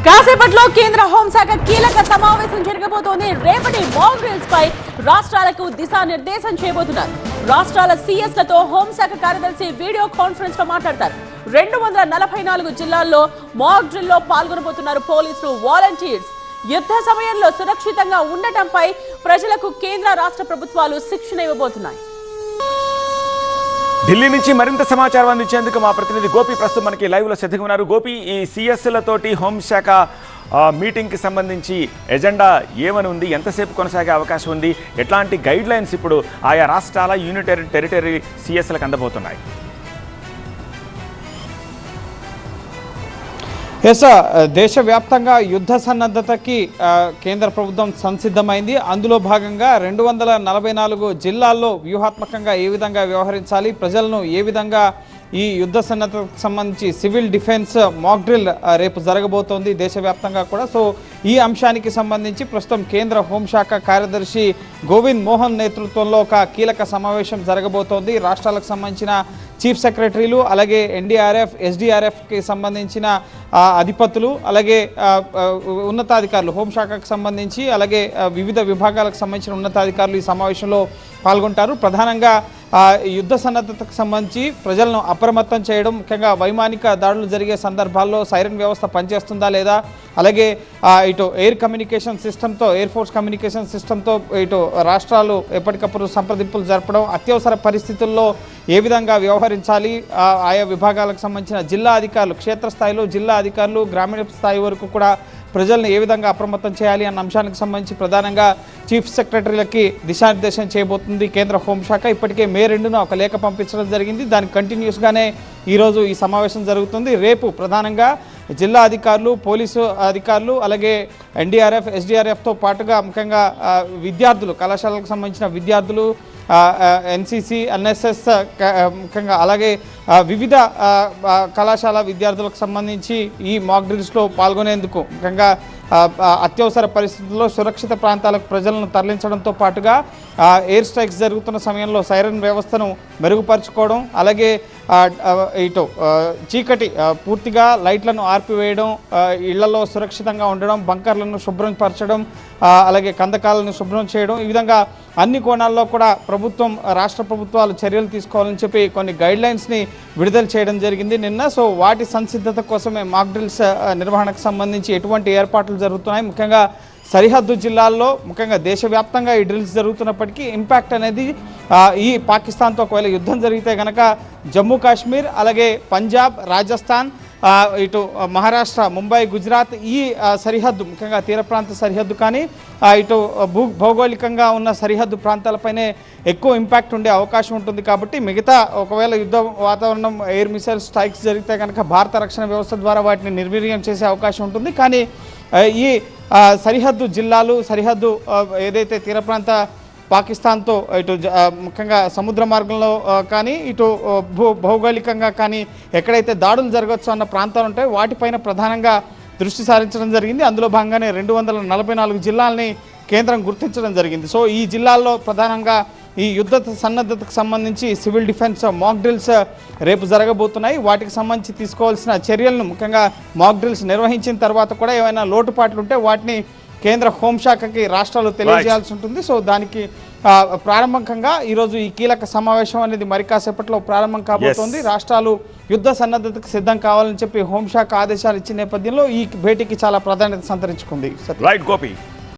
కాసేపట్లో కేంద్ర హోంశాఖ కీలక సమావేశం జరగబోతోంది. రేపటి మాక్ డ్రిల్స్ పై రాష్ట్రాలకు దిశానిర్దేశం చేయబోతున్నారు. రాష్ట్రాల సీఎస్లతో హోంశాఖ కార్యదర్శి వీడియో కాన్ఫరెన్స్ లో మాట్లాడతారు. 244 జిల్లాల్లో మాక్ డ్రిల్ లో పాల్గొనబోతున్నారు పోలీసులు, వాలంటీర్స్. యుద్ధ సమయంలో సురక్షితంగా ఉండటంపై ప్రజలకు కేంద్ర రాష్ట్ర ప్రభుత్వాలు శిక్షణ ఇవ్వబోతున్నాయి. ఢిల్లీ నుంచి మరింత సమాచారం అందించేందుకు మా ప్రతినిధి గోపి ప్రస్తుతం మనకి లైవ్లో సిద్ధంగా ఉన్నారు. గోపి, ఈ సిఎస్లతోటి హోంశాఖ మీటింగ్కి సంబంధించి ఎజెండా ఏమని ఉంది, ఎంతసేపు కొనసాగే అవకాశం ఉంది, ఎట్లాంటి గైడ్ లైన్స్ ఇప్పుడు ఆయా రాష్ట్రాల యూనిటరీ టెరిటరీ సిఎస్లకు అందబోతున్నాయి? దేశవ్యాప్తంగా యుద్ధ సన్నద్ధతకి కేంద్ర ప్రభుత్వం సంసిద్ధమైంది. అందులో భాగంగా 244 జిల్లాల్లో వ్యూహాత్మకంగా ఏ విధంగా వ్యవహరించాలి, ప్రజలను ఏ విధంగా ఈ యుద్ధ సన్నద్ధతకు సంబంధించి సివిల్ డిఫెన్స్ మాక్ డ్రిల్ రేపు జరగబోతోంది దేశవ్యాప్తంగా కూడా. సో ఈ అంశానికి సంబంధించి ప్రస్తుతం కేంద్ర హోంశాఖ కార్యదర్శి గోవింద్ మోహన్ నేతృత్వంలో ఒక కీలక సమావేశం జరగబోతోంది. రాష్ట్రాలకు సంబంధించిన చీఫ్ సెక్రటరీలు, అలాగే ఎన్డీఆర్ఎఫ్, ఎస్డీఆర్ఎఫ్కి సంబంధించిన అధిపతులు, అలాగే ఉన్నతాధికారులు, హోంశాఖకు సంబంధించి అలాగే వివిధ విభాగాలకు సంబంధించిన ఉన్నతాధికారులు ఈ సమావేశంలో పాల్గొంటారు. ప్రధానంగా యుద్ధ సన్నద్ధతకు సంబంధించి ప్రజలను అప్రమత్తం చేయడం, ముఖ్యంగా వైమానిక దాడులు జరిగే సందర్భాల్లో సైరన్ వ్యవస్థ పనిచేస్తుందా లేదా, అలాగే ఇటు ఎయిర్ కమ్యూనికేషన్ సిస్టంతో, ఎయిర్ ఫోర్స్ కమ్యూనికేషన్ సిస్టంతో ఇటు రాష్ట్రాలు ఎప్పటికప్పుడు సంప్రదింపులు జరపడం, అత్యవసర పరిస్థితుల్లో ఏ విధంగా వ్యవహరించాలి, ఆయా విభాగాలకు సంబంధించిన జిల్లా అధికారులు, క్షేత్రస్థాయిలో జిల్లా అధికారులు గ్రామీణ స్థాయి వరకు కూడా ప్రజలను ఏ విధంగా అప్రమత్తం చేయాలి అన్న అంశానికి సంబంధించి ప్రధానంగా చీఫ్ సెక్రటరీలకి దిశానిర్దేశం చేయబోతుంది కేంద్ర హోంశాఖ. ఇప్పటికే మే 2న ఒక లేఖ పంపించడం జరిగింది. దానికి కంటిన్యూస్గానే ఈరోజు ఈ సమావేశం జరుగుతుంది. రేపు ప్రధానంగా జిల్లా అధికారులు, పోలీసు అధికారులు, అలాగే ఎన్డీఆర్ఎఫ్, ఎస్డీఆర్ఎఫ్తో పాటుగా ముఖ్యంగా విద్యార్థులు, కళాశాలకు సంబంధించిన విద్యార్థులు, ఎన్సీసీ, ఎన్ఎస్ఎస్ ముఖ్యంగా, అలాగే వివిధ కళాశాల విద్యార్థులకు సంబంధించి ఈ మాక్ డ్రిల్స్లో పాల్గొనేందుకు ముఖ్యంగా అత్యవసర పరిస్థితుల్లో సురక్షిత ప్రాంతాలకు ప్రజలను తరలించడంతో పాటుగా ఎయిర్ స్ట్రైక్స్ జరుగుతున్న సమయంలో సైరన్ వ్యవస్థను మెరుగుపరచుకోవడం, అలాగే ఇటు చీకటి పూర్తిగా లైట్లను ఆర్పివేయడం, ఇళ్లలో సురక్షితంగా ఉండడం, బంకర్లను శుభ్రం పరచడం, అలాగే కందకాలను శుభ్రం చేయడం, ఈ విధంగా అన్ని కోణాల్లో కూడా ప్రభుత్వం, రాష్ట్ర ప్రభుత్వాలు చర్యలు తీసుకోవాలని చెప్పి కొన్ని గైడ్లైన్స్ని విడుదల చేయడం జరిగింది నిన్న. సో వాటి సంసిద్ధత కోసమే మాక్ డ్రిల్స్ నిర్వహణకు సంబంధించి ఎటువంటి ఏర్పాట్లు జరుగుతున్నాయి, ముఖ్యంగా సరిహద్దు జిల్లాల్లో, ముఖ్యంగా దేశవ్యాప్తంగా ఈ డ్రిల్స్ జరుగుతున్నప్పటికీ ఇంపాక్ట్ అనేది ఈ పాకిస్తాన్తో ఒకవేళ యుద్ధం జరిగితే కనుక జమ్మూ కాశ్మీర్, అలాగే పంజాబ్, రాజస్థాన్, ఇటు మహారాష్ట్ర, ముంబై, గుజరాత్, ఈ సరిహద్దు ముఖ్యంగా తీర ప్రాంత సరిహద్దు కానీ ఇటు భౌగోళికంగా ఉన్న సరిహద్దు ప్రాంతాలపైనే ఎక్కువ ఇంపాక్ట్ ఉండే అవకాశం ఉంటుంది. కాబట్టి మిగతా ఒకవేళ యుద్ధ వాతావరణం, ఎయిర్ మిసైల్ స్ట్రైక్స్ జరిగితే కనుక భారత రక్షణ వ్యవస్థ ద్వారా వాటిని నిర్వీర్యం చేసే అవకాశం ఉంటుంది. కానీ ఈ సరిహద్దు జిల్లాలు, సరిహద్దు ఏదైతే తీర ప్రాంత పాకిస్తాన్తో ఇటు ముఖ్యంగా సముద్ర మార్గంలో కానీ ఇటు భౌగోళికంగా కానీ ఎక్కడైతే దాడులు జరగవచ్చు అన్న ప్రాంతాలు ఉంటాయో వాటిపైన ప్రధానంగా దృష్టి సారించడం జరిగింది. అందులో భాగంగానే 244 జిల్లాలని కేంద్రం గుర్తించడం జరిగింది. సో ఈ జిల్లాల్లో ప్రధానంగా ఈ యుద్ధ సన్నద్ధతకు సంబంధించి సివిల్ డిఫెన్స్ మాక్ డ్రిల్స్ రేపు జరగబోతున్నాయి. వాటికి సంబంధించి తీసుకోవాల్సిన చర్యలను, ముఖ్యంగా మాక్ డ్రిల్స్ నిర్వహించిన తర్వాత కూడా ఏమైనా లోటుపాట్లు ఉంటే వాటిని కేంద్ర హోంశాఖకి రాష్ట్రాలు తెలియజేయాల్సి ఉంటుంది. సో దానికి ప్రారంభంగా ఈరోజు ఈ కీలక సమావేశం అనేది మరి కాసేపట్లో ప్రారంభం కాబోతోంది. రాష్ట్రాలు యుద్ధ సన్నద్ధతకు సిద్ధం కావాలని చెప్పి హోంశాఖ ఆదేశాలు ఇచ్చిన నేపథ్యంలో ఈ భేటీకి చాలా ప్రాధాన్యత సంతరించుకుంది. రైట్ గోపి.